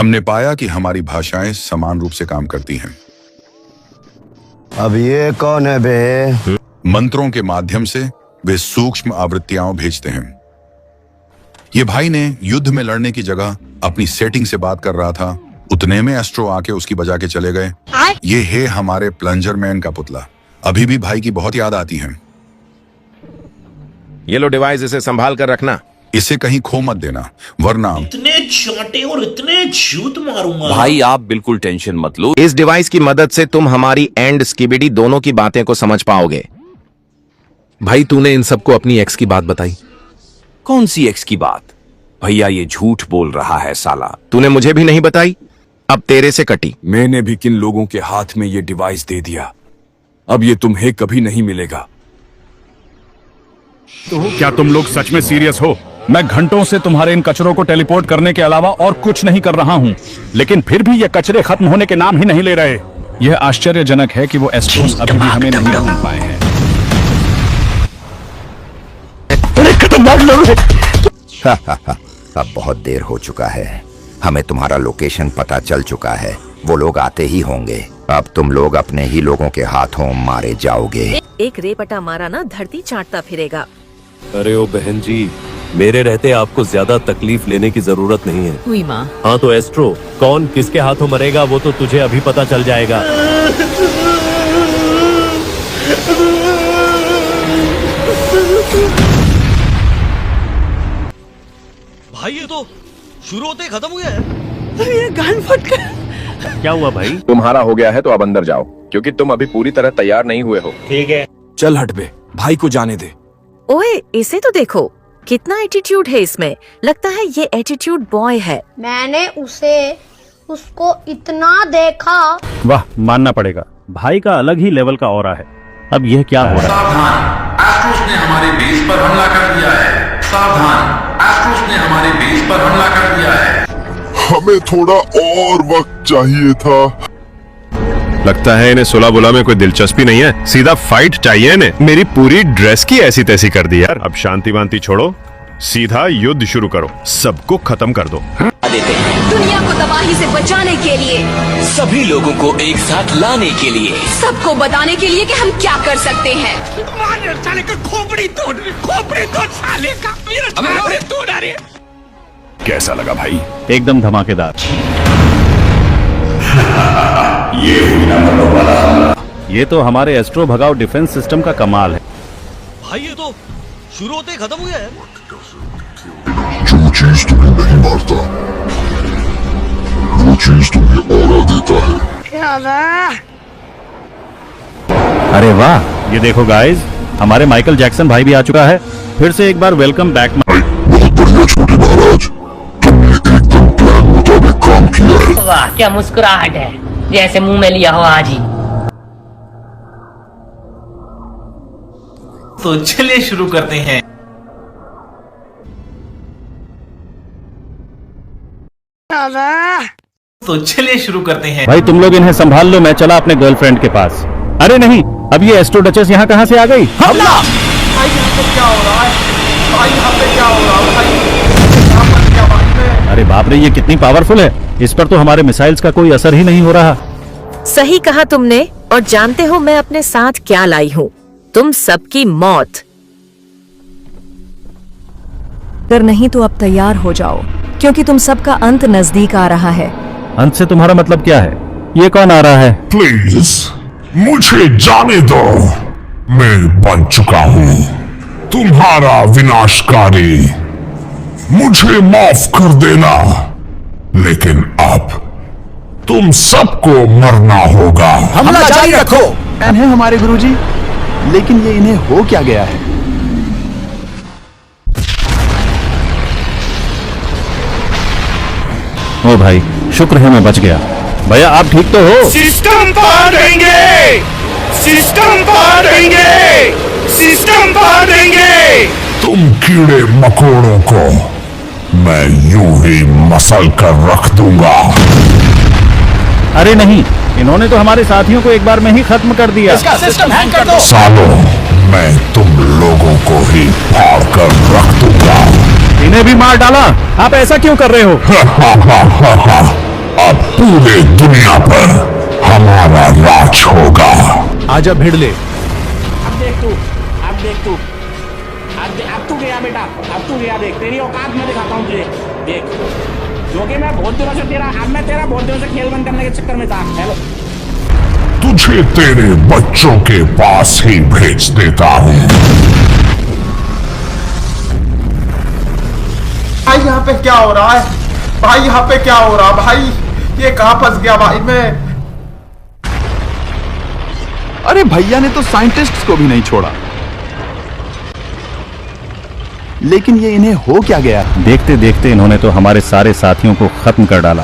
हमने पाया कि हमारी भाषाएं समान रूप से काम करती हैं। अब ये कौन है बे? मंत्रों के माध्यम से वे सूक्ष्म आवृत्तियां भेजते हैं। ये भाई ने युद्ध में लड़ने की जगह अपनी सेटिंग से बात कर रहा था, उतने में एस्ट्रो आके उसकी बजा के चले गए। ये है हमारे प्लंजर मैन का पुतला। अभी भी भाई की बहुत याद आती है। ये लो डिवाइस, इसे संभाल कर रखना। इसे कहीं खो मत देना, वरना इतने चांटे और इतने झूठ मारूंगा। भाई आप बिल्कुल टेंशन मत लो। इस डिवाइस की मदद से तुम हमारी एंड स्किबिडी दोनों की बातें को समझ पाओगे। भाई तूने इन सबको अपनी एक्स की बात बताई? कौन सी एक्स की बात? भैया ये झूठ बोल रहा है साला। तूने मुझे भी नहीं बताई, अब तेरे से कटी। मैंने भी किन लोगों के हाथ में ये डिवाइस दे दिया, अब ये तुम्हें कभी नहीं मिलेगा। क्या तुम लोग सच में सीरियस हो? मैं घंटों से तुम्हारे इन कचरों को टेलीपोर्ट करने के अलावा और कुछ नहीं कर रहा हूं, लेकिन फिर भी ये कचरे खत्म होने के नाम ही नहीं ले रहे। यह आश्चर्यजनक है कि वो एस्ट्रोस अभी भी हमें नहीं ढूंढ पाए हैं। अब बहुत देर हो चुका है, हमें तुम्हारा लोकेशन पता चल चुका है। वो लोग आते ही होंगे। अब तुम लोग अपने ही लोगों के हाथों मारे जाओगे। एक रेपटा मारा ना धरती चाटता फिरेगा। अरे ओ बहन जी, मेरे रहते आपको ज्यादा तकलीफ लेने की जरूरत नहीं है। हुई माँ। हाँ तो एस्ट्रो, कौन किसके हाथों मरेगा वो तो तुझे अभी पता चल जाएगा। भाई ये तो शुरू होते ही खत्म हो गया है। ये गन फट गया। क्या हुआ भाई? तुम्हारा हो गया है तो अब अंदर जाओ, क्योंकि तुम अभी पूरी तरह तैयार नहीं हुए हो। ठीक है। चल हट बे, भाई को जाने दे। ओए इसे तो देखो, कितना एटीट्यूड है इसमें। लगता है ये एटीट्यूड बॉय है। मैंने उसको इतना देखा। वाह, मानना पड़ेगा, भाई का अलग ही लेवल का ऑरा है। अब यह क्या हो रहा है? सावधान, एस्ट्रोस ने हमारे बेस पर हमला कर दिया है। सावधान, एस्ट्रोस ने हमारे बेस पर हमला कर दिया है। हमें थोड़ा और वक्त चाहिए था। लगता है इन्हें सुलह बुला में कोई दिलचस्पी नहीं है, सीधा फाइट चाहिए इन्हें। मेरी पूरी ड्रेस की ऐसी तैसी कर दी यार। अब शांति वांति छोड़ो, सीधा युद्ध शुरू करो, सबको खत्म कर दो। दुनिया को तबाही से बचाने के लिए, सभी लोगों को एक साथ लाने के लिए, सबको बताने के लिए कि हम क्या कर सकते हैं। साले का खोपड़ी तोड़ साले का। कैसा लगा भाई? एकदम धमाकेदार। ये तो हमारे एस्ट्रो भगाओ डिफेंस सिस्टम का कमाल है। भाई ये तो शुरू होते ही खत्म हो गया है। जो चीज तुम्हें नहीं मारता, वो चीज तुम्हें ऑरा देता है। अरे वाह, ये देखो गाइस, हमारे माइकल जैक्सन भाई भी आ चुका है। फिर से एक बार वेलकम बैक। बहुत बढ़िया छोटे महाराज, तुमने एकदम प्लान मुताबिक काम किया है। वाह क्या मुस्कुराहट है, जैसे मुंह में लिया हो आज ही। तो चलिए शुरू करते हैं। भाई तुम लोग इन्हें संभाल लो, मैं चला अपने गर्लफ्रेंड के पास। अरे नहीं, अब ये एस्ट्रो डचेस यहाँ कहाँ से आ गई? हमला! अरे बाप रे, ये कितनी पावरफुल है। इस पर तो हमारे मिसाइल्स का कोई असर ही नहीं हो रहा। सही कहा तुमने। और जानते हो मैं अपने साथ क्या लाई हूँ? तुम सबकी मौत। अगर नहीं तो अब तैयार हो जाओ, क्योंकि तुम सबका अंत नजदीक आ रहा है। अंत से तुम्हारा मतलब क्या है? ये कौन आ रहा है? प्लीज मुझे जाने दो, मैं बन चुका हूँ तुम्हारा विनाशकारी। मुझे माफ कर देना, लेकिन अब तुम सबको मरना होगा। हमला जारी रखो। है हमारे गुरुजी, लेकिन ये इन्हें हो क्या गया है? ओ भाई, शुक्र है मैं बच गया। भैया आप ठीक तो हो? सिस्टम पार देंगे, सिस्टम पार देंगे, सिस्टम पार देंगे। तुम कीड़े मकोड़ों को मैं यूं ही मसल कर रख दूंगा। अरे नहीं, इन्होंने तो हमारे साथियों को एक बार में ही खत्म कर दिया। इसका सिस्टम हैंग कर दो। सालों, मैं तुम लोगों को ही फाड़ कर रख दूंगा। इन्हें भी मार डाला। आप ऐसा क्यों कर रहे हो? अब पूरे दुनिया पर हमारा राज होगा। आजा भिड़ले। अब देख तू अब तू गया बेटा, अब तू गया। देख तेरी औकात मैं दिखाता हूँ तुझे। देख जो कि मैं बहुत दिनों से बहुत दिनों से खेल बंद करने के चक्कर में था। हेलो, तुझे तेरे बच्चों के पास ही भेज देता हूँ। भाई यहाँ पे क्या हो रहा है? भाई यहाँ पे क्या हो रहा भाई? ये कहाँ फंस गया भाई मैं? अरे भैया ने तो साइंटिस्ट्स को भी नहीं छोड़ा, लेकिन ये इन्हें हो क्या गया? देखते देखते इन्होंने तो हमारे सारे साथियों को खत्म कर डाला।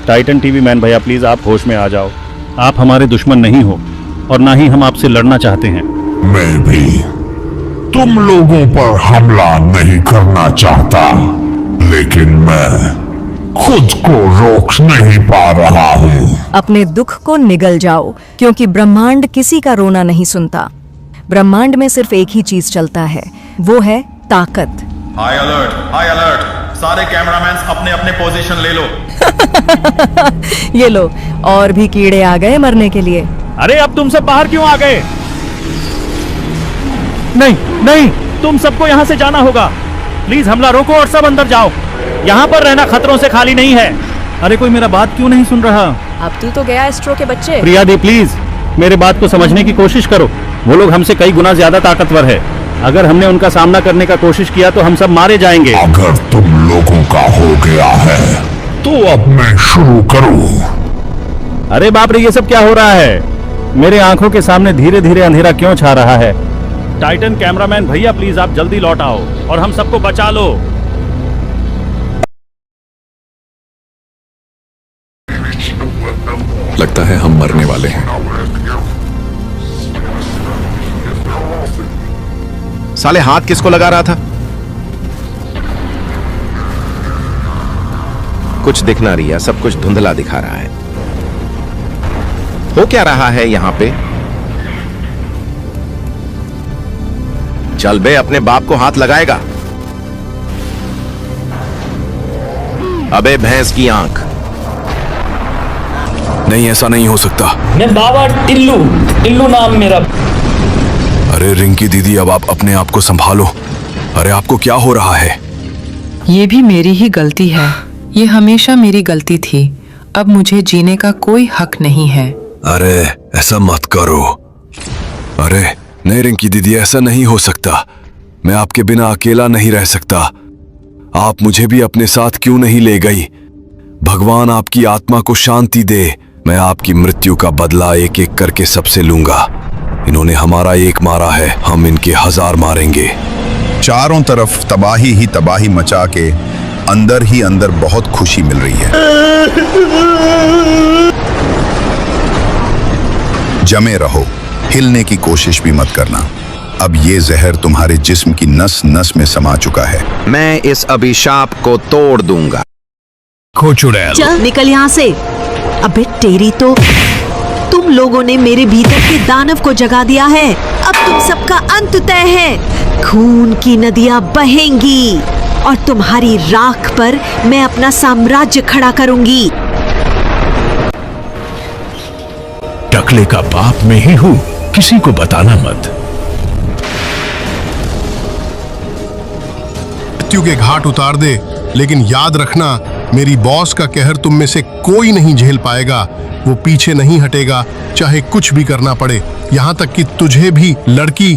टाइटन टीवी मैन भैया प्लीज आप होश में आ जाओ। आप हमारे दुश्मन नहीं हो और ना ही हम आपसे लड़ना चाहते हैं। मैं भी तुम लोगों पर हमला नहीं करना चाहता, लेकिन मैं खुद को रोक नहीं पा रहा हूँ। अपने दुख को निगल जाओ, क्योंकि ब्रह्मांड किसी का रोना नहीं सुनता। ब्रह्मांड में सिर्फ एक ही चीज चलता है, वो है ताकत। हाई अलर्ट, सारे कैमरामैन अपने अपने पोजीशन ले लो। ये लो, और भी कीड़े आ गए मरने के लिए। अरे अब तुम सब बाहर क्यों आ गए? नहीं, तुम सबको यहाँ से जाना होगा। प्लीज हमला रोको और सब अंदर जाओ। यहाँ पर रहना खतरों से खाली नहीं है। अरे कोई मेरा बात क्यों नहीं सुन रहा? अब तू तो गया एस्ट्रो के बच्चे। प्रिया दी प्लीज मेरे बात को समझने की कोशिश करो। वो लोग हमसे कई गुना ज्यादा ताकतवर है। अगर हमने उनका सामना करने का कोशिश किया तो हम सब मारे जाएंगे। अगर तुम लोगों का हो गया है तो अब मैं शुरू करूं। अरे बाप रे, ये सब क्या हो रहा है? मेरे आंखों के सामने धीरे धीरे अंधेरा क्यों छा रहा है? टाइटन कैमरामैन भैया प्लीज आप जल्दी लौट आओ और हम सबको बचा लो। लगता है हम मरने वाले हैं। साले हाथ किसको लगा रहा था? कुछ दिख ना रही है, सब कुछ धुंधला दिखा रहा है। हो क्या रहा है यहां पे? चल बे, अपने बाप को हाथ लगाएगा? अबे भैंस की आंख। नहीं, ऐसा नहीं हो सकता। मैं बाबा टिल्लू नाम मेरा। अरे रिंकी दीदी, अब आप अपने आप को संभालो। अरे आपको क्या हो रहा है? ये भी मेरी ही गलती है। ये हमेशा मेरी गलती थी। अब मुझे जीने का कोई हक नहीं है। अरे ऐसा मत करो। अरे नहीं रिंकी दीदी, ऐसा नहीं हो सकता। मैं आपके बिना अकेला नहीं रह सकता। आप मुझे भी अपने साथ क्यों नहीं ले गई? भगवान आपकी आत्मा को शांति दे। मैं आपकी मृत्यु का बदला एक एक करके सबसे लूंगा। इन्होंने हमारा एक मारा है, हम इनके 1000 मारेंगे। चारों तरफ तबाही ही तबाही मचा के अंदर ही अंदर बहुत खुशी मिल रही है। जमे रहो, हिलने की कोशिश भी मत करना। अब ये जहर तुम्हारे जिस्म की नस नस में समा चुका है। मैं इस अभिशाप को तोड़ दूंगा। चल निकल यहाँ से। अबे तेरी तो, तुम लोगों ने मेरे भीतर के दानव को जगा दिया है। अब तुम सबका अंत तय है। खून की नदियां बहेंगी और तुम्हारी राख पर मैं अपना साम्राज्य खड़ा करूंगी। टकले का बाप मैं ही हूं, किसी को बताना मत। मृत्यु के घाट उतार दे, लेकिन याद रखना मेरी बॉस का कहर तुम में से कोई नहीं झेल पाएगा। वो पीछे नहीं हटेगा, चाहे कुछ भी करना पड़े। यहाँ तक कि तुझे भी, लड़की,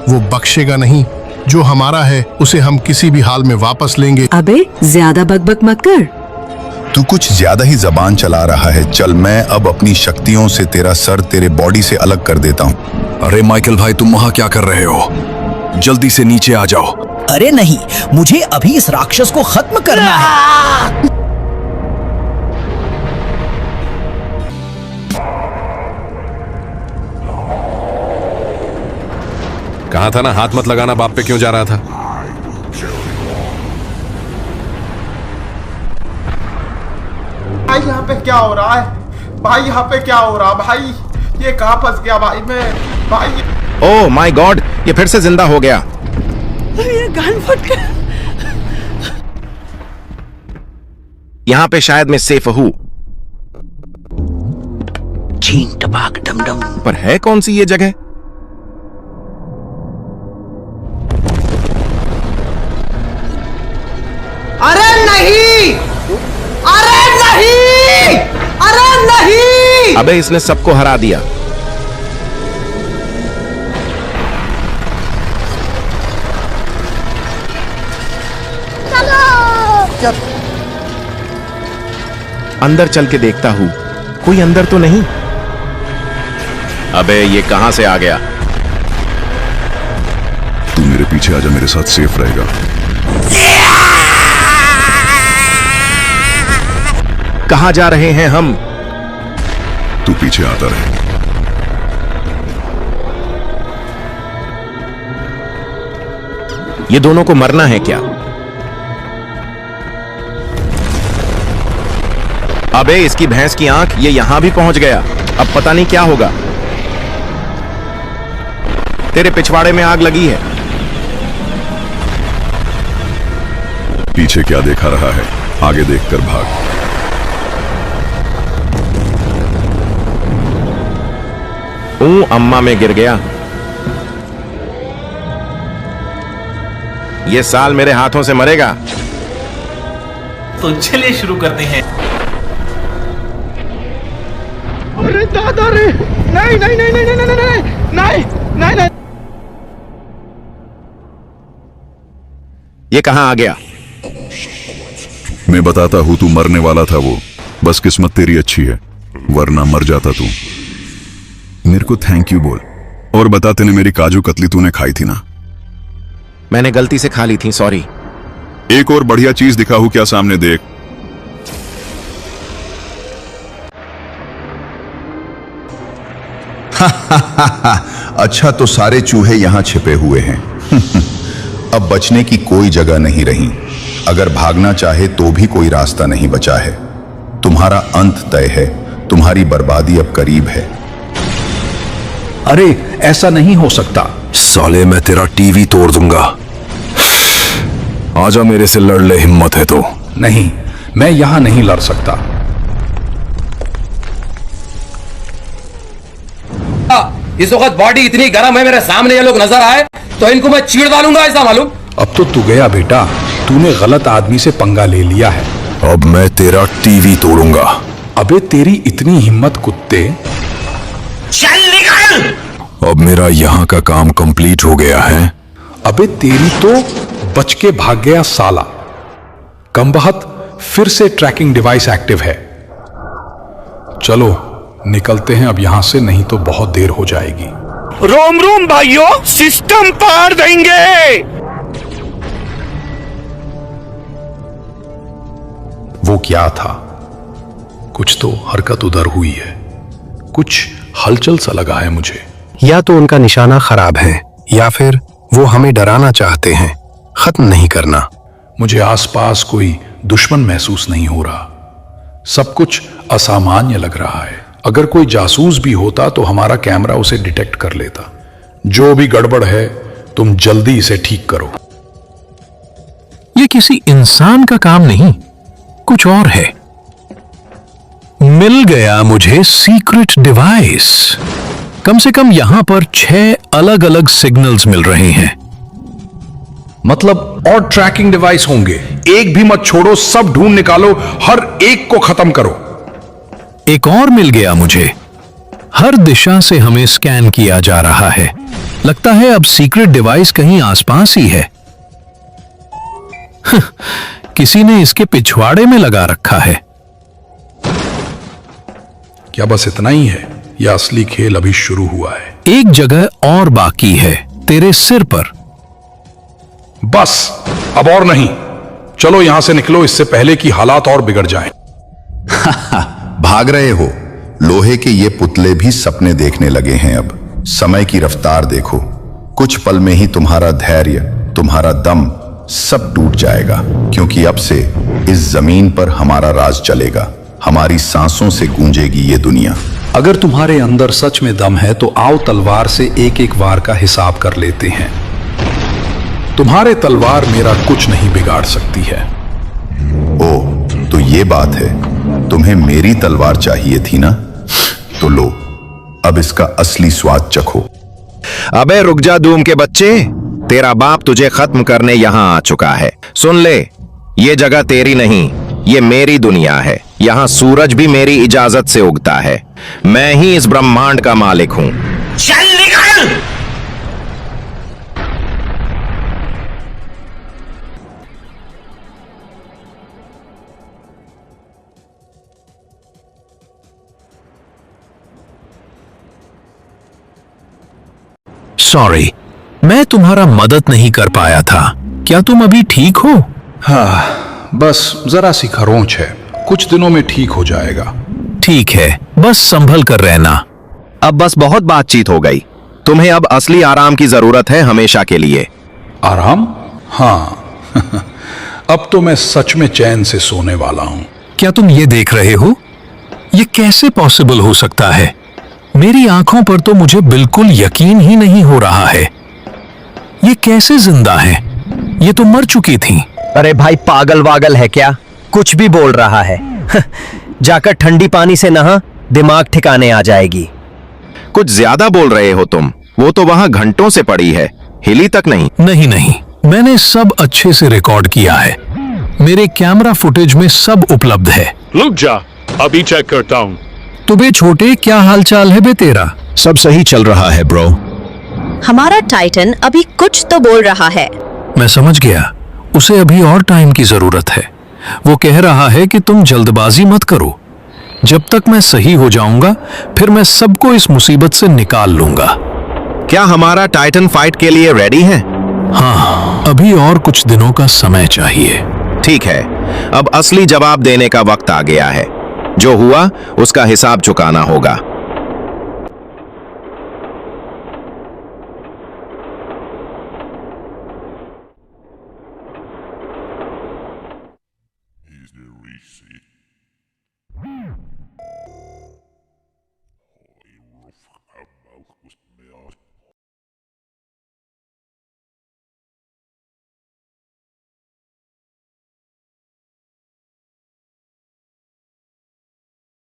वो बख्शेगा नहीं। जो हमारा है उसे हम किसी भी हाल में वापस लेंगे। अबे ज्यादा बकबक मत कर। तू कुछ ज्यादा ही जबान चला रहा है। चल मैं अब अपनी शक्तियों से तेरा सर तेरे बॉडी से अलग कर देता हूँ। अरे माइकल भाई, तुम वहां क्या कर रहे हो? जल्दी से नीचे आ जाओ। अरे नहीं, मुझे अभी इस राक्षस को खत्म करना है। कहा था ना, हाथ मत लगाना। बाप पे क्यों जा रहा था? भाई यहाँ पे क्या हो रहा है? भाई यहाँ पे क्या हो रहा भाई? ये कहाँ फंस गया भाई मैं? भाई ओह माय गॉड, ये फिर से जिंदा हो गया। ये गन फट गया। यहाँ पे शायद मैं सेफ हूँ, छीन टपाक डम डम। पर है कौन सी ये जगह? अरे नहीं, अरे नहीं, अरे नहीं। अबे इसने सबको हरा दिया। अंदर चल के देखता हूं, कोई अंदर तो नहीं। अबे ये कहां से आ गया? तू मेरे पीछे आजा, मेरे साथ सेफ रहेगा। कहां जा रहे हैं हम? तू पीछे आता रहे। ये दोनों को मरना है क्या? अबे इसकी भैंस की आंख, ये यहां भी पहुंच गया। अब पता नहीं क्या होगा। तेरे पिछवाड़े में आग लगी है। पीछे क्या देखा रहा है? आगे देखकर भाग। अम्मा में गिर गया। ये साल मेरे हाथों से मरेगा। तो चलिए शुरू करते हैं। अरे दादा रे, नहीं नहीं नहीं नहीं नहीं नहीं नहीं नहीं नहीं। ये कहां आ गया? मैं बताता हूं, तू मरने वाला था वो। बस किस्मत तेरी अच्छी है, वरना मर जाता तू। मेरे को थैंक यू बोल और बता, तेने मेरी काजू कतली तूने खाई थी ना? मैंने गलती से खा ली थी, सॉरी। एक और बढ़िया चीज दिखाऊं क्या? सामने देख। अच्छा, तो सारे चूहे यहां छिपे हुए हैं। अब बचने की कोई जगह नहीं रही। अगर भागना चाहे तो भी कोई रास्ता नहीं बचा है। तुम्हारा अंत तय है, तुम्हारी बर्बादी अब करीब है। अरे ऐसा नहीं हो सकता। साले मैं तेरा टीवी तोड़ दूंगा। आजा मेरे से लड़ ले, हिम्मत है तो। नहीं, मैं यहां नहीं लड़ सकता। इस वक्त बॉडी इतनी गर्म है, मेरे सामने ये लोग नजर आए तो इनको मैं चीड़ डालूंगा, ऐसा मालूम। अब तो तू गया बेटा, तूने गलत आदमी से पंगा ले लिया है। अब मैं तेरा टीवी तोड़ूंगा। अबे तेरी इतनी हिम्मत कुत्ते। चल निकल। अब मेरा यहाँ का काम कंप्लीट हो गया है। अबे तेरी तो बच के भाग गया साला। कमबख्त, फिर से ट्रैकिंग डिवाइस एक्टिव है। चलो निकलते हैं अब यहां से, नहीं तो बहुत देर हो जाएगी। रोम रोम भाइयों, सिस्टम पार देंगे। वो क्या था? कुछ तो हरकत उधर हुई है, कुछ हलचल सा लगा है मुझे। या तो उनका निशाना खराब है या फिर वो हमें डराना चाहते हैं, खत्म नहीं करना। मुझे आसपास कोई दुश्मन महसूस नहीं हो रहा। सब कुछ असामान्य लग रहा है। अगर कोई जासूस भी होता तो हमारा कैमरा उसे डिटेक्ट कर लेता। जो भी गड़बड़ है तुम जल्दी इसे ठीक करो। ये किसी इंसान का काम नहीं, कुछ और है। मिल गया मुझे सीक्रेट डिवाइस। कम से कम यहां पर 6 अलग अलग सिग्नल्स मिल रहे हैं। मतलब और ट्रैकिंग डिवाइस होंगे। एक भी मत छोड़ो, सब ढूंढ निकालो, हर एक को खत्म करो। एक और मिल गया मुझे। हर दिशा से हमें स्कैन किया जा रहा है। लगता है अब सीक्रेट डिवाइस कहीं आसपास ही है। किसी ने इसके पिछवाड़े में लगा रखा है। क्या बस इतना ही है या असली खेल अभी शुरू हुआ है? एक जगह और बाकी है, तेरे सिर पर। बस अब और नहीं। चलो यहां से निकलो, इससे पहले कि हालात और बिगड़ जाएं। भाग रहे हो? लोहे के ये पुतले भी सपने देखने लगे हैं अब। समय की रफ्तार देखो, कुछ पल में ही तुम्हारा धैर्य, तुम्हारा दम सब टूट जाएगा। क्योंकि अब से इस जमीन पर हमारा राज चलेगा, हमारी सांसों से गूंजेगी ये दुनिया। अगर तुम्हारे अंदर सच में दम है तो आओ तलवार से एक एक वार का हिसाब कर लेते हैं। तुम्हारे तलवार मेरा कुछ नहीं बिगाड़ सकती है। ओ, तो ये बात है, तुम्हें मेरी तलवार चाहिए थी ना? तो लो, अब इसका असली स्वाद चखो। अबे रुक जा धूम के बच्चे, तेरा बाप तुझे खत्म करने यहां आ चुका है। सुन ले, ये जगह तेरी नहीं, ये मेरी दुनिया है। यहां सूरज भी मेरी इजाजत से उगता है। मैं ही इस ब्रह्मांड का मालिक हूं। चल निकल। सॉरी, मैं तुम्हारा मदद नहीं कर पाया था। क्या तुम अभी ठीक हो? हाँ, बस जरा सी खरोंच है, कुछ दिनों में ठीक हो जाएगा। ठीक है, बस संभल कर रहना। अब बस बहुत बातचीत हो गई, तुम्हें अब असली आराम की जरूरत है, हमेशा के लिए। आराम? हाँ अब तो मैं सच में चैन से सोने वाला हूं। क्या तुम ये देख रहे हो? ये कैसे पॉसिबल हो सकता है? मेरी आंखों पर तो मुझे बिल्कुल यकीन ही नहीं हो रहा है। ये कैसे जिंदा है? ये तो मर चुकी थी। अरे भाई पागल वागल है क्या? कुछ भी बोल रहा है। जाकर ठंडी पानी से नहा, दिमाग ठिकाने आ जाएगी। कुछ ज्यादा बोल रहे हो तुम, वो तो वहां घंटों से पड़ी है, हिली तक नहीं। नहीं, मैंने सब अच्छे से रिकॉर्ड किया है। मेरे कैमरा फुटेज में सब उपलब्ध है। रुक जा, अभी चेक करता हूं। तो बे छोटे, क्या हालचाल है बे तेरा? सब सही चल रहा है ब्रो। हमारा टाइटन अभी कुछ तो बोल रहा है। मैं समझ गया, उसे अभी और टाइम की जरूरत है। वो कह रहा है कि तुम जल्दबाजी मत करो। जब तक मैं सही हो जाऊंगा, फिर मैं सबको इस मुसीबत से निकाल लूंगा। क्या हमारा टाइटन फाइट के लिए रेडी है? हाँ, अभी और कुछ दिनों का समय चाहिए। ठीक है, अब असली जवाब देने का वक्त आ गया है। जो हुआ उसका हिसाब चुकाना होगा। He's the receipt.